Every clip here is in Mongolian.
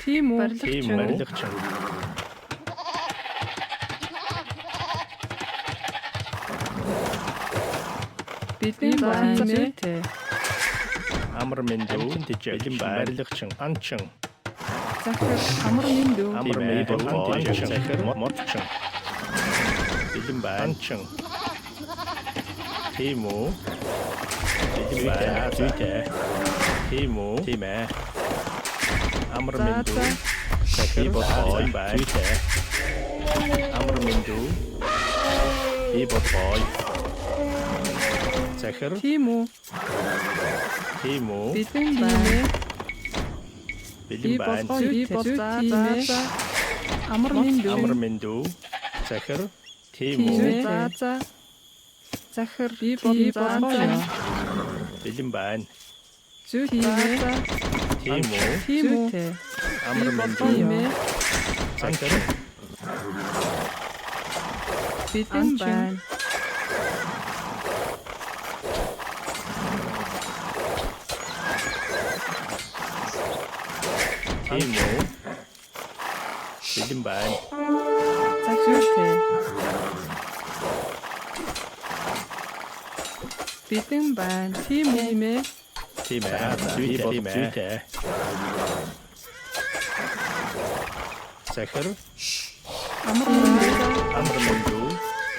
Тийм үү? Барилгачин. Бидний байна зүйтэй. Амар мэндүү бэлэн барилгачин анчин. Захир амар мэндүү. Амар мэндүү анчин захир модчин. Бэлэн банчин. Тийм үү? Бэлэн байна зүйтэй. Тийм үү? Тийм ээ. Амар мэндүү захир бэлэн байна зүйтэй. Амар мэндүү бой. Захир Тийм үү? тийм үү? Бидний байна. Бэлэн байна. Зүйтэй. Амар мэндүү. Амар мэндүү захир тийм үү? За. Захир бэлэн байна. Зүйтэй. Тийм үү? Тийм үү? Амар мэндүү захир Бидний байна. тийм үү? Бэлэн байна. Захиртэй. Бидний байна. Тийм үү? Тийм ээ. Зүйтэй. Захир Амар мэндүү.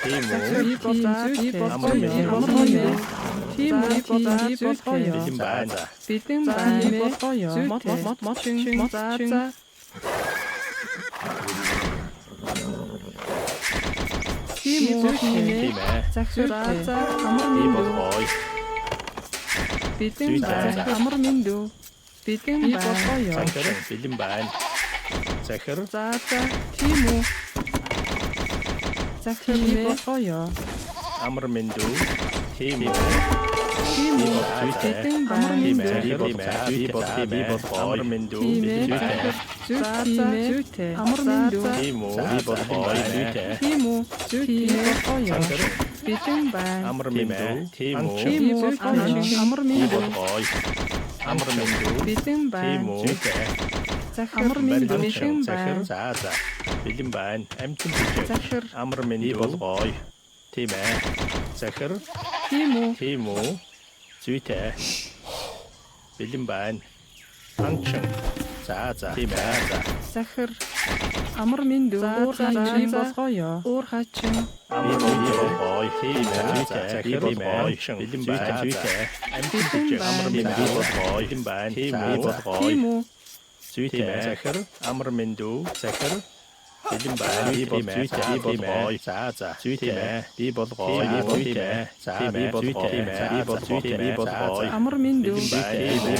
тийм үү? Амар мэндүү. Тийм үү? Бэлэн байна. Бидний байна. Мод. Тийм үү? Тийм ээ. Захир амар мэндүү. Бой. Бидний байна. Амар мэндүү. Бидний байна. Захир бэлэн байна. Захир Тийм үү? Захир амар мэндүү тийм үү? Тийм үү? Зүйтэй. Бидний амар мэндүү. Амар мэндүү Зүйтэй. Амар мэндүү. тийм үү? Бой зүйтэй. Тийм үү? Захир Бидний байна. амар мэндүү тийм үү? Тийм үү? Амар мэндүү. Бой. Амар мэндүү Бидний тийм байна. үү? Зүйтэй. Захир мэндүү. Бидний Захир байна. бэлэн байна. Амтэн бичээ. Захир Амар мэндүү бой. Тийм ээ. Захир тийм үү? тийм үү? Зүйтэй. Бэлэн байна. Анчин. Тийм ээ. Захир амар мэндүү. Уур хачин. Амар мэндүү бой. Тийм ээ. Захир бой. Бэлэн байна. Зүйтэй. Амтэн бичээ. Амар мэндүү бой. Бэлэн байна. Тийм үү? Бой. Тийм үү? Зүйтэй. Захир амар мэндүү. Захир бэлэн байна. Би бол зүйтэй. Бой. Зүйтэй. Би бол гой. Зүйтэй. Би бол гой. Би бол зүйтэй. Би бол гой. Амар мэндүү. Би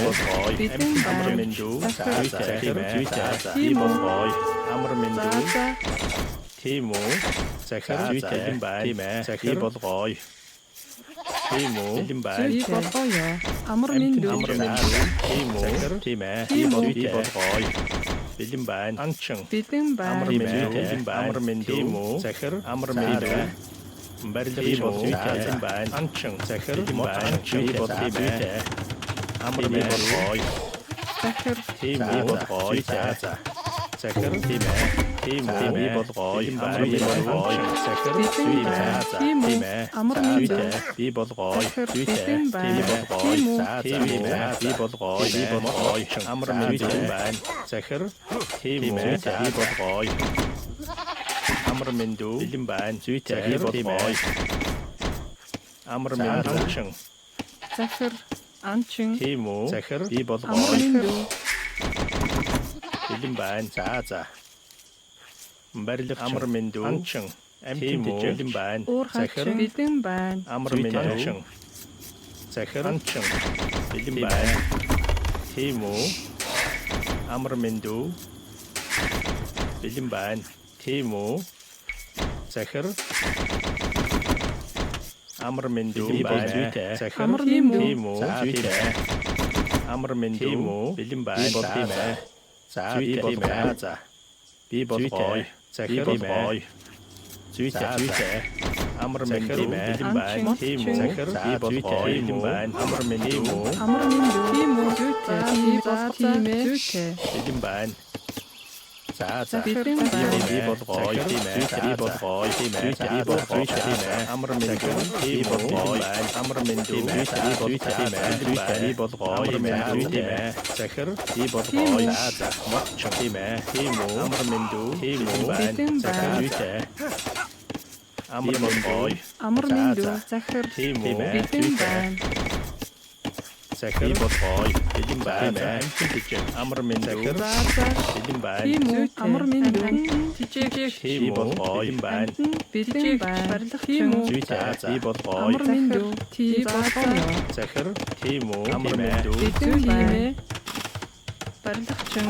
бол гой. Бидний Амар байна. мэндүү. Захир Зүйтэй. Би Тийм бол үү? гой. Амар мэндүү. За. Тийм үү? Захир зүйтэй. Би бол гой. Тийм үү? Бэлэн байна. Би болгоё. Амар мэндүү. Амар мэндүү. Тийм үү? Тийм ээ. Би бол гой. Бэлэн байна. Анчин. Бидний Амар байна. мэндүү. Амар мэндүү. Захир амар мэндүү. Барилгачин бол зүйтэй байна. Анчин. Захир байна. Би бол зүйтэй. Амар мэндүү. Захир Тийм би бол гой. Захир тийм ээ. Тийм би бол гой. Амар мэндүү. Захир Бидний байна. Тийм үү? Амар мэндүү. Би бол гой. Бидний байна. Би бол гой. Тийм үү? Би бол гой. Би бол гой. Амар мэндүү байна. Захир тийм үү? Би бол гой. Амар мэндүү. Бэлэн байна. Зүйтэй. Би бол гой. Амар мэндүү. Захир анчин. Тийм үү? Захир би бол Амар гой. мэндүү. Бэлэн байна. Барилга амар мэндүү. Анчин. Тийм үү? Бэлэн байна. Уур Захир хачин. Бидний байна. амар мэндүү. Захир анчин. Бэлэн байна. Тийм үү? Амар мэндүү. Бэлэн байна. Тийм үү? Захир амар мэндүү байна. Захир Амар мэндүү. тийм үү? Зүйтэй. Амар мэндүү. Бэлэн байна. Тийм ээ. Би бол гой. Би бол гой. Захир гой. Зүйтэй. Амар мэндүү. Бэлэн байна. Тийм үү? Захир би бол гой. Бэлэн байна. Амар мэндүү. Амар мэндүү. Тийм үү? Зүйтэй. Тийм ээ. Бэлэн байна. За бэлэн байна. би болгоё тийм ээ. Би болгоё тийм ээ. Би болгоё тийм ээ. Амар мэндүү би болгоё. Амар мэндүү би болгоё тийм ээ. Би болгоё тийм ээ. Захир би болгоё. За моч тийм ээ. Тийм үү. Амар мэндүү тийм үү. Бэлэн Захир байна. үүтэй. Амар мэндүү. Амар мэндүү захир Тийм үү. бэлэн байна. Захир болгоё. Бэлэн байна. Амар мэндүү. За Бэлэн байна. тийм үү. Амар мэндүү тижээг Тийм болгоё байна. бэлэн байна. Тийм үү. Зүйтэй. Би болгоё. Амар мэндүү тийм болгоё. Захир тийм үү. Амар мэндүү. Бэлэн байна. Барилгачин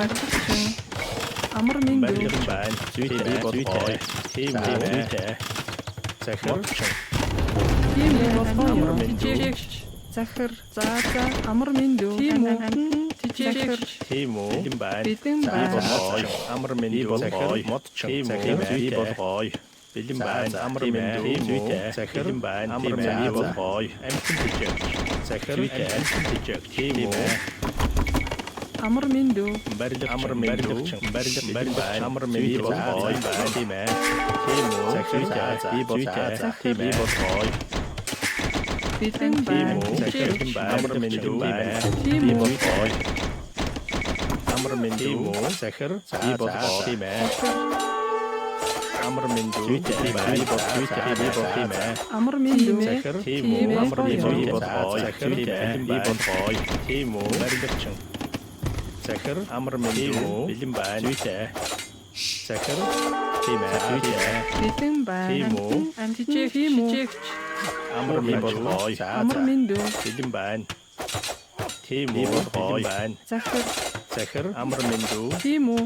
амар мэндүү Барилгын байна. Зүйтэй. Би болгоё. Тийм үү. Зүйтэй. Захир тийм үү Амар болгоё. мэндүү. Тижээг захир за амар мэндүү тийм үү. Тижээг тийм үү. Бэлэн байна. бэлэн Би байна. болгоё. Амар мэндүү. Захир модчин. Тийм үү. Би болгоё. Бэлэн байна. Амар мэндүү. Зүйтэй. Захир бэлэн байна. Амар мэндүү. Би болгоё. Амтэн тижээ. Захир амтэн тижээ. Тийм үү. Амар мэндүү Барилга амар мэндүү. Барилга амар мэндүү. Болгоё байна. Тийм ээ. Тийм үү. Захир би болгоё. Тийм ээ. Болгоё. бэлэн Тийм байна. үү. Захир амар мэндүү. Тийм Би үү. болгоё. Амар мэндүү. Захир би болгоё. Тийм ээ. Амар мэндүү. Би болгоё. Тийм ээ. Амар мэндүү Захир тийм үү. Амар мэндүү. Би болгоё. Захир би болгоё. Тийм үү. Барилгачин. Захир амар мэндүү. Бэлэн байна. Зүйтэй. Захир тийм ээ. Зүйтэй. бэлэн байна. Тийм үү. Тижээг тийм үү. Амар мэндүү. Амар мэндүү Бэлэн байна. Тийм үү. Бэлэн байна. захир Захир амар мэндүү. тийм үү.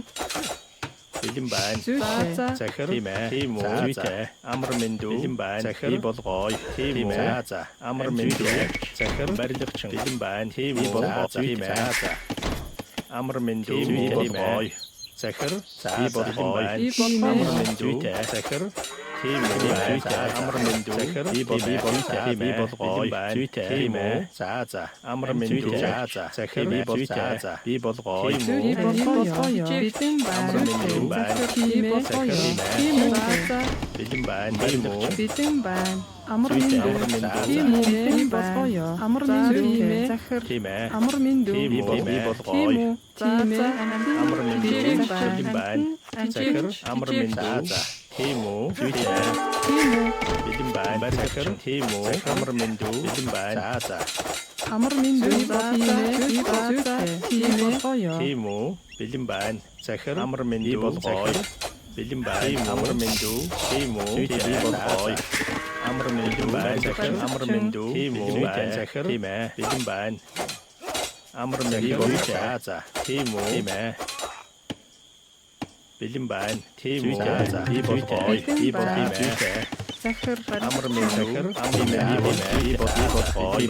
Бэлэн байна. Зүйтэй. Захир тийм ээ. Тийм үү. Зүйтэй. Амар мэндүү. Бэлэн байна. Захир болгоё. Тийм үү. За. Амар мэндүү. Захир барилгачин. Бэлэн байна. Тийм үү. Тийм ээ. Амар мэндүү. Тийм ээ. Захир би болгоё. Би болгоё. Амар мэндүү. Захир тийм үү. Амар мэндүү. Захир би болгоё. Тийм ээ. Тийм үү. За. Амар мэндүү. Захир би болгоё. Би болгоё. Би болгоё. Бэлэн Амар мэндүү. байна. Тийм ээ. Тийм үү. Бэлэн байна. Тийм үү. Бэлэн байна. Амар Зүйтэй. мэндүү. Амар мэндүү. Тийм үү. Би болгоё. Амар мэндүү. Захир Тийм ээ. амар мэндүү. Тийм үү. Би Тийм болгоё. үү. Тийм ээ. Амар мэндүү. Бэлэн Бэлэн байна. Захир амар мэндүү. Тийм үү. Зүйтэй. Тийм үү. Бэлэн байна. Захир тийм үү. Амар мэндүү. Бэлэн байна. Амар мэндүү. Тийм ээ. Би болгоё. Тийм ээ. Тийм үү. Бэлэн байна. Захир амар мэндүү. Болгоё. Бэлэн байна. Амар мэндүү. Тийм үү. Би болгоё. Амар мэндүү байна. Захир амар мэндүү. Тийм үү. Захир тийм ээ. Бэлэн байна. Амар мэндүү. Тийм үү. Тийм ээ. Бэлэн байна. Тийм үү. Би болгоё. Би болгоё. Захир Амар мэндүү. Амар мэндүү. Би болгоё.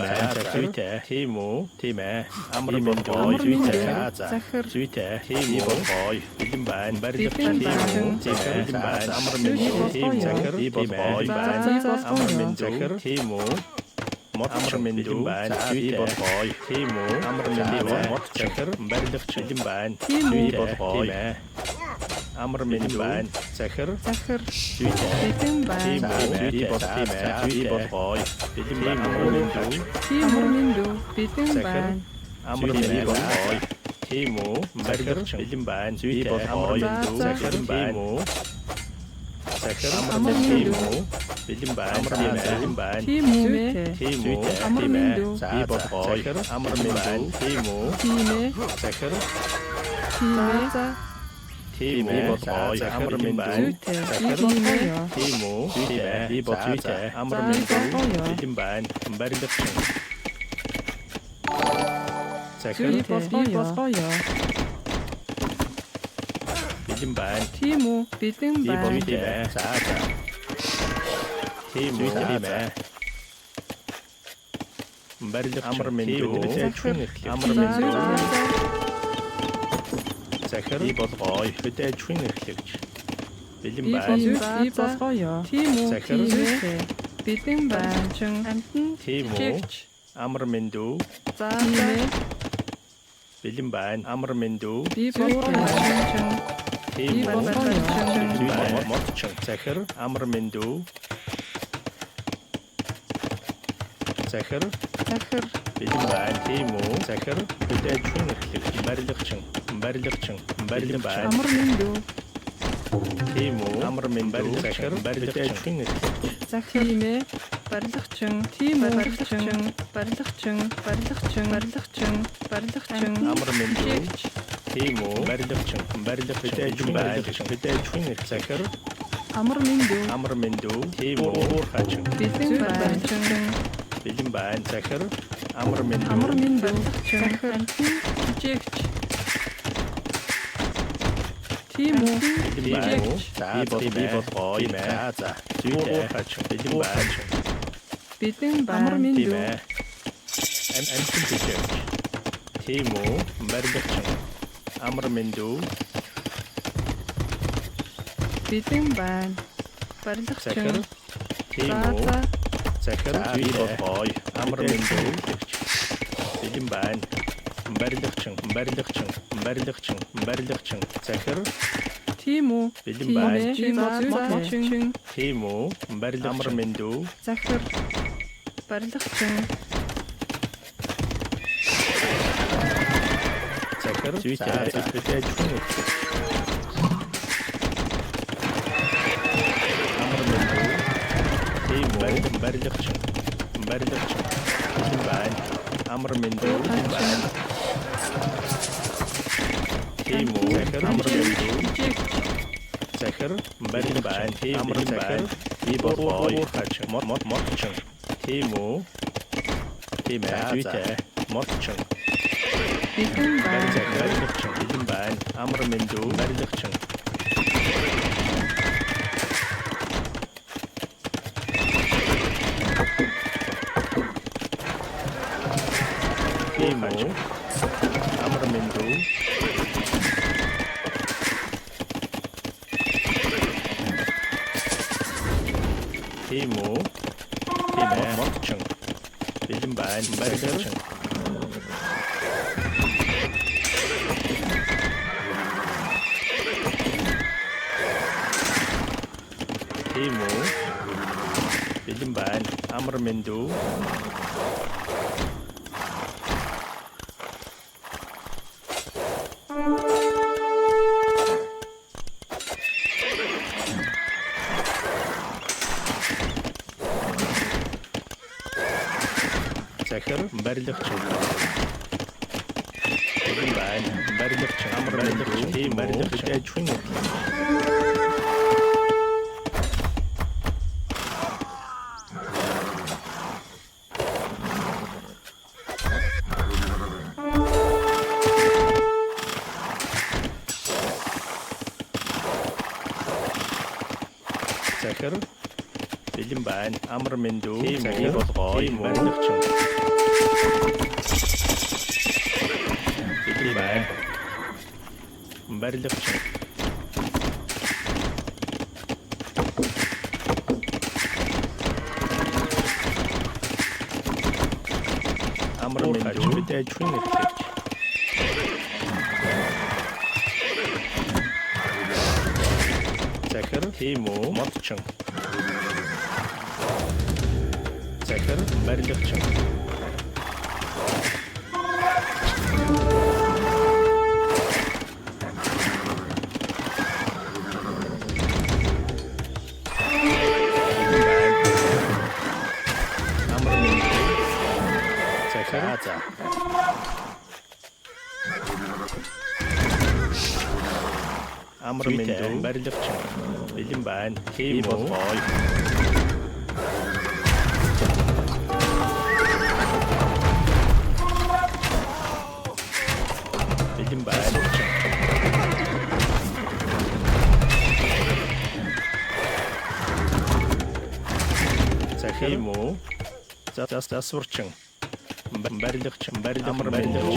Зүйтэй. Тийм үү. Тийм ээ. Амар мэндүү. захир Зүйтэй. Тийм үү. Болгоё. Бэлэн байна. Барилгачин. Бэлэн Тийм үү. байна. Тийм ээ. Бэлэн байна. Амар мэндүү. Тийм захир. Би болгоё. Амар мэндүү. Захир. Тийм үү. Амар мэндүү байна. Би болгоё. Тийм үү. Амар мэндүү. Захир. Барилгачин. Бэлэн байна. Тийм үү. Би болгоё. Амар мэндүү байна. Захир. захир Зүйтэй. бэлэн Тийм байна. үү. Би болгоё. Би болгоё. Бэлэн байна. Амар мэндүү. Тийм мэндүү бэлэн байна. Амар мэндүү. Тийм үү. Захир. Бэлэн байна. Зүйтэй. Амар мэндүү. Захир. Тийм үү. Захир. Амар мэндүү. Бэлэн байна. Бэлэн байна. Тийм үү. Тийм үү. Амар мэндүү. Би болгоё. Захир. Амар мэндүү. Тийм үү. Тийм ээ. Захир. Тийм ээ. Тийм үү. Болгоё. Амар мэндүү. Зүйтэй. Би Захир. болгоё. Тийм үү. Би болгоё. Амар мэндүү. Бэлэн байна. Барилгачин. Захир. Би болгоё. Бэлэн байна. Тийм үү. Бэлэн Би байна. болгоё. Тийм үү. Тийм ээ. Барилгачин. Амар мэндүү. Амар мэндүү. Захир. Би болгоё. Хөдөөжин эхлэгч. Бэлэн Би байна. болгоё. Тийм үү. Захир. Тийм ээ. Бэлэн байна. Амтэн Тийм үү. Амар мэндүү. за тийм ээ. Бэлэн байна. Амар мэндүү. Би болгоё. Тимо модчин захир амар мэндүү захир бэлэн байна. Тимо захир хөдөөжин эрхлэх барилгачин бэлэн байна. амар мэндүү Тимо амар мэндүү захир барилгачин эрхлэх захимэ барилгачин амар мэндүү Тимо барилгачин хөдөөжин эрхлэх захир амар мэндүү Тимо уурхачин бэлэн бэлэн захир амар мэндүү захир жигч Тимо жигч би болгоо юм аа за уурхачин бэлэн амар мэндүү амтэн жигч Тимо барилгачин амар мэндүү бэлэн байна барилгачин Тимо захир би болгоо амар мэндүү бэлэн байна барилгачин захир Тимо бэлэн байна Тимо Тимо барилгачин амар мэндүү захир барилгачин захир хөдөөжин амар мэндүү Тимо барилгачин бэлэн байна амар мэндүү Тимо захир амар мэндүү захир бэлэн байна амар захир би болгоо модчин Тимо модчин бэлэн байна бэлэн байна амар мэндүү барилгачин Тимо амар мэндүү Тимо модчин бэлэн байна барилгачин Тимо бэлэн байна амар мэндүү захир барилгачин бэлэн байна барилгачин амар мэндүү Тимо хөдөөжин захир бэлэн байна амар мэндүү захир болгоо барилгачин бэлэн байна барилгачин амар мэндүү хөдөөжин эрхлэж захир Тимо модчин захир барилгачин амар мэндүү захир амар мэндүү барилгачин бэлэн байна Тимо болгоо бэлэн байна захир Тимо засварчин барилгачин амар мэндүү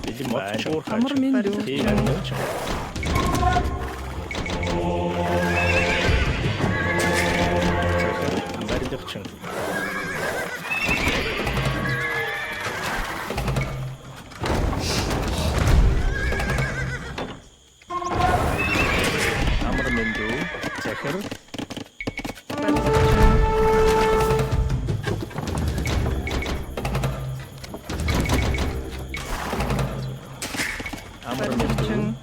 бэлэн байна амар мэндүү барилгачин барилгачин захир амар мэдүү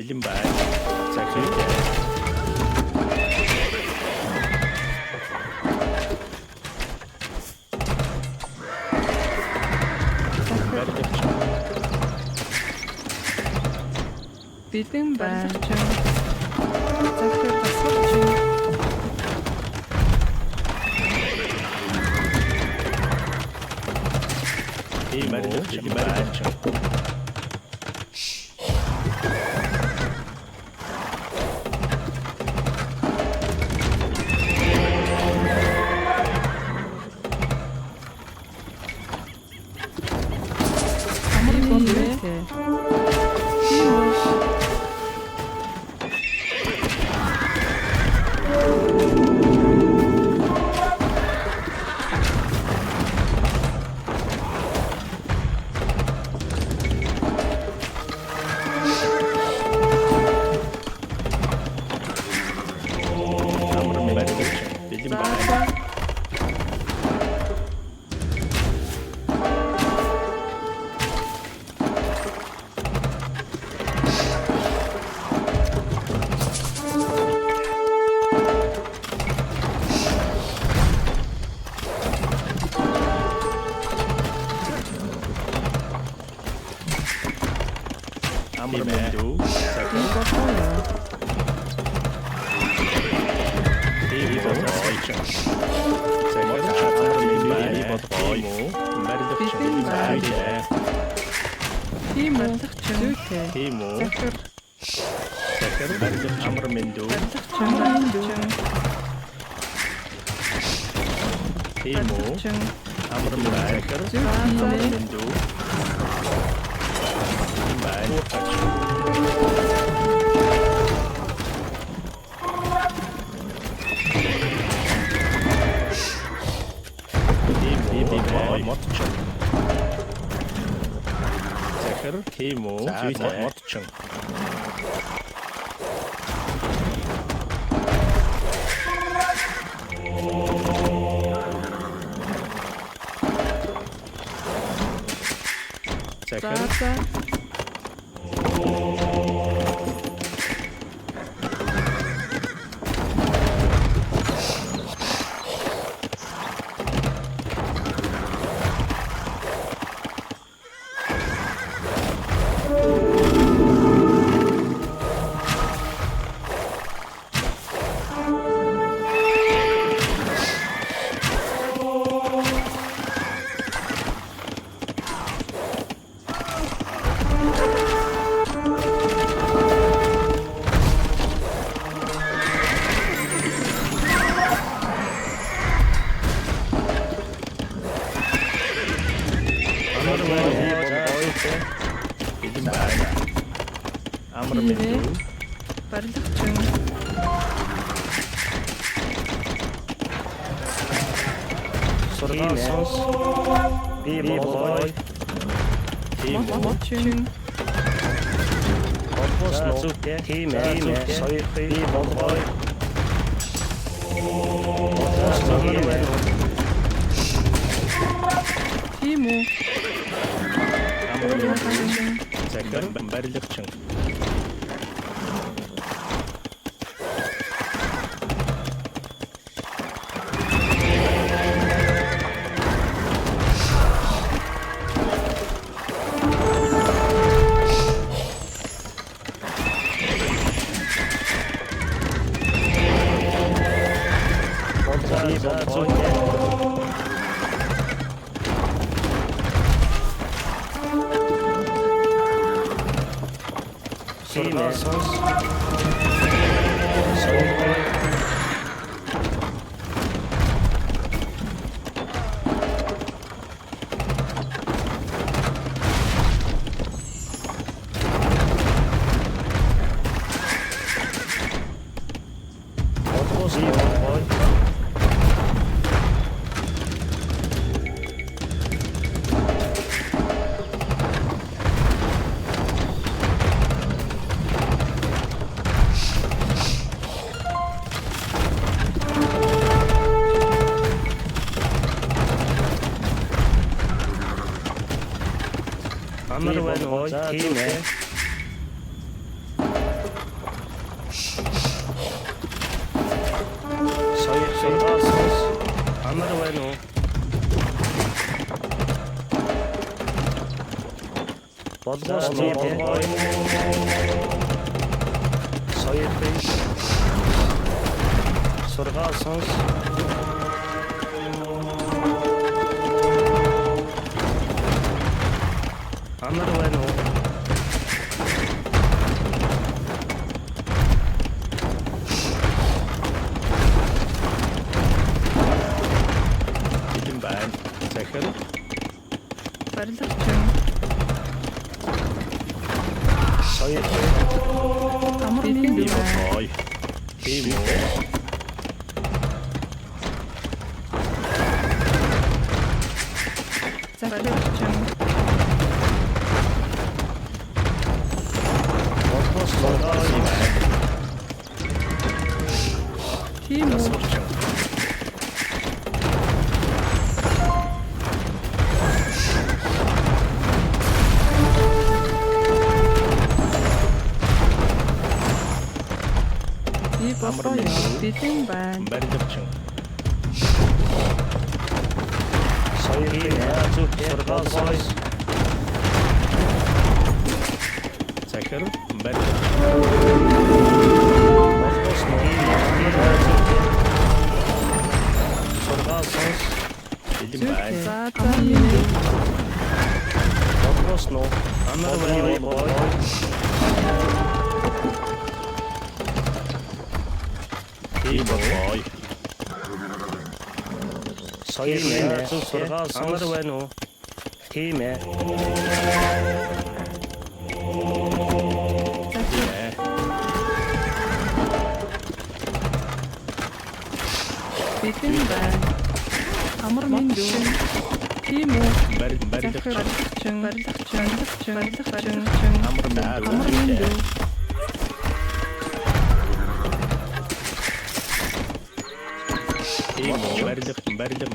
бэлэн бай. Захир. Бэлэн бай. Захир басч. Марилч. Амар мэдүү. Захир. Амар мэдүү. Захир тийм үү? Модчин. Захир. Амар мэдүү. Барилгачин. Сургаал сонс. Би болой. Модчин. Болбосноо. Тийм соёл би болой. Тийм үү? Амар мэдүү. Захир барилгачин. Бодгоос бой. Амар байна уу? Тийм ээ. Соёс. Амар байна уу? Бодгоос тийм ээ. Соёс. Сургаалсанс. Амар байна уу? Бэлэн байна. Захир. Барилгачин. Соёс. Амар минь Ой. Тийм үү? Барилгачин. Бодгоос бой. Тийм үү? Би босгоё. Бэлэн байна. Барилгачин. Соёс. Сургаалсанс. Захир. Барилгачин. Бодгоос Сургаалсанс. Бэлэн байна. За тийм. Бодгоос Амар байна бой. Тийм бой. Соёс. Сургаалсанс. Амар байна уу? Тийм ээ. Бэлэн байна. Амар минь дүү. Тийм үү? Барилгачин. Амар Амар минь дүү. Тийм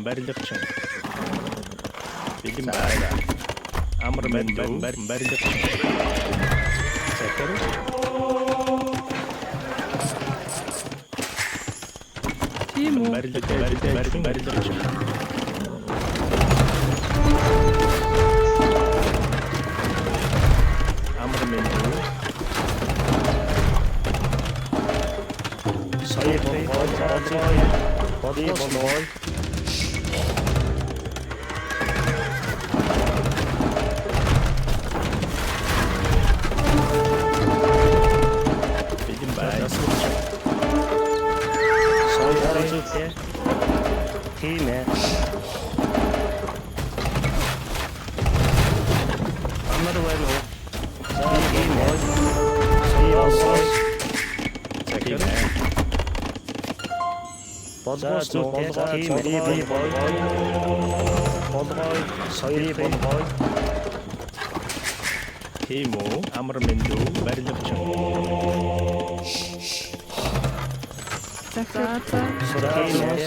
барилгачин. Бэлэн байна. Амар барилгачин. Захир. Тийм үү? Барилгачин. Амар минь дүү. Соёс. Бодгоос бой. Бэлэн байна. Соёс. Тийм ээ. Амар байна уу? Тийм ээ. Соёс. Захир. Бодгоос тийм ээ. Бодгой. Соёс бодгой. Тийм үү? Амар минь дүү. Барилгачин. За. Сургаалсанс.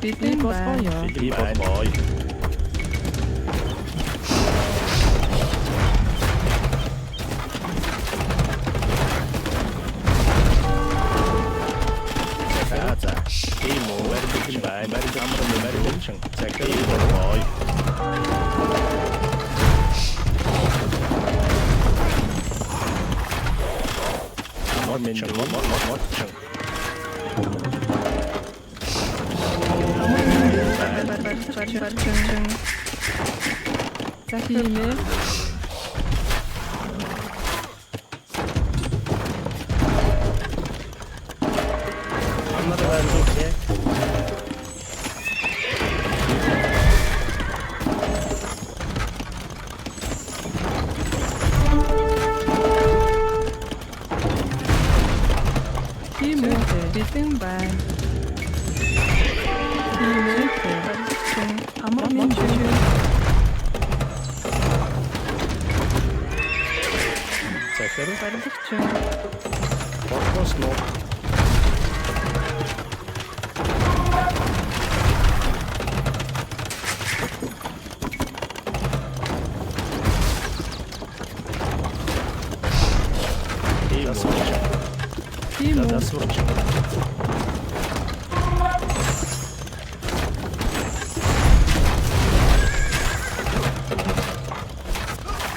Бэлэн байна. Бэлэн бой. За. Тийм үү? Барилгачин байна. Барилгачин. Захир бой. Морчин. Барилгачин. За тийм ээ. Амар байна уу? байна. Тийм ээ. Барилгачин амар мэндүү. Захир Барилгачин Борхосно. тийм үү. Дасварч.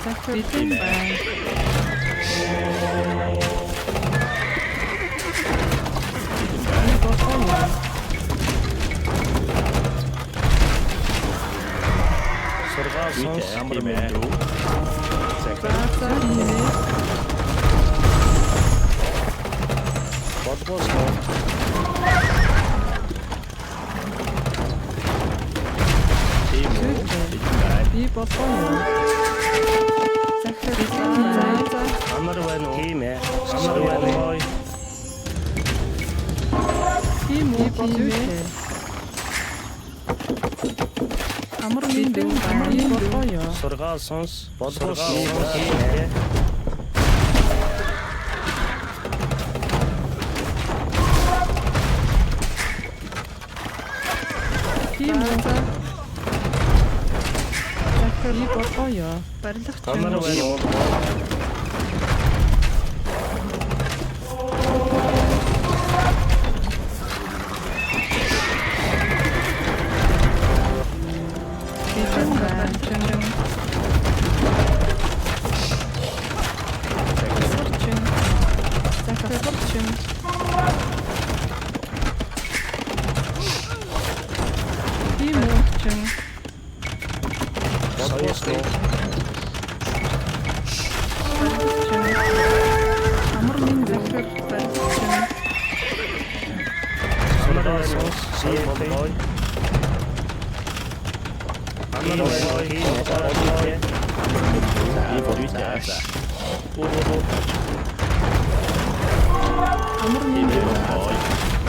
Захир тийм байна. Сургаал сонс амар мэндүү. Захир Тийм ээ. Борхосно. Тийм үү. Би бодлоо. Захир за. Амар байна уу? Тийм ээ. Амар байна уу? Тийм үү. Бодлоо. Амар мэндүү. Амар бодлоо. Сургаал сонс. Борхосно. Тийм ээ. Тийм үү. Захир би бодлоо. Барилгачин Амар байна уу? тийм байна. Захирчин. Тийм үү. Борхосно. Амар мэндүү. Барилгачин Сургаал сонс. Борхой. Амар байна уу? Тийм ээ. Би бодлоо. Оо. амар мэндүү.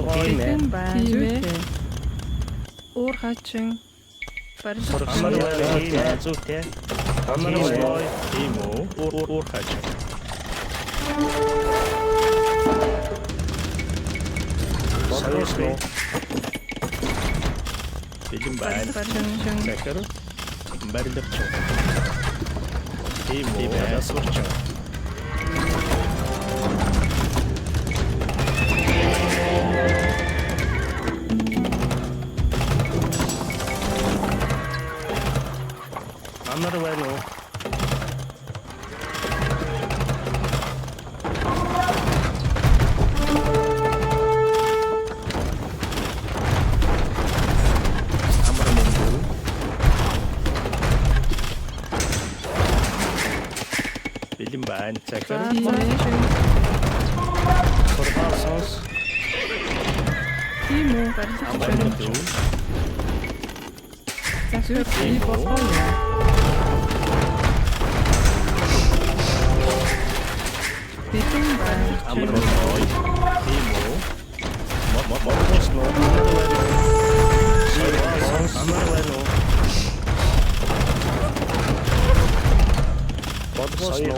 Тийм байна. Уур хачин. Барилгачин Бэлэн байна. Захир барилгачин. Тийм үү. Дасварчин. Амар байна уу? Амар мэндүү. Бэлэн байна. Захир сургаал сонс. тийм үү. Амар Барилгачин мэндүү. захир би бодлоо. Тийм байна. Амар мэндүү. Тийм үү. Борхосно. Сургаал сонс. Амар байна уу? Борхосно.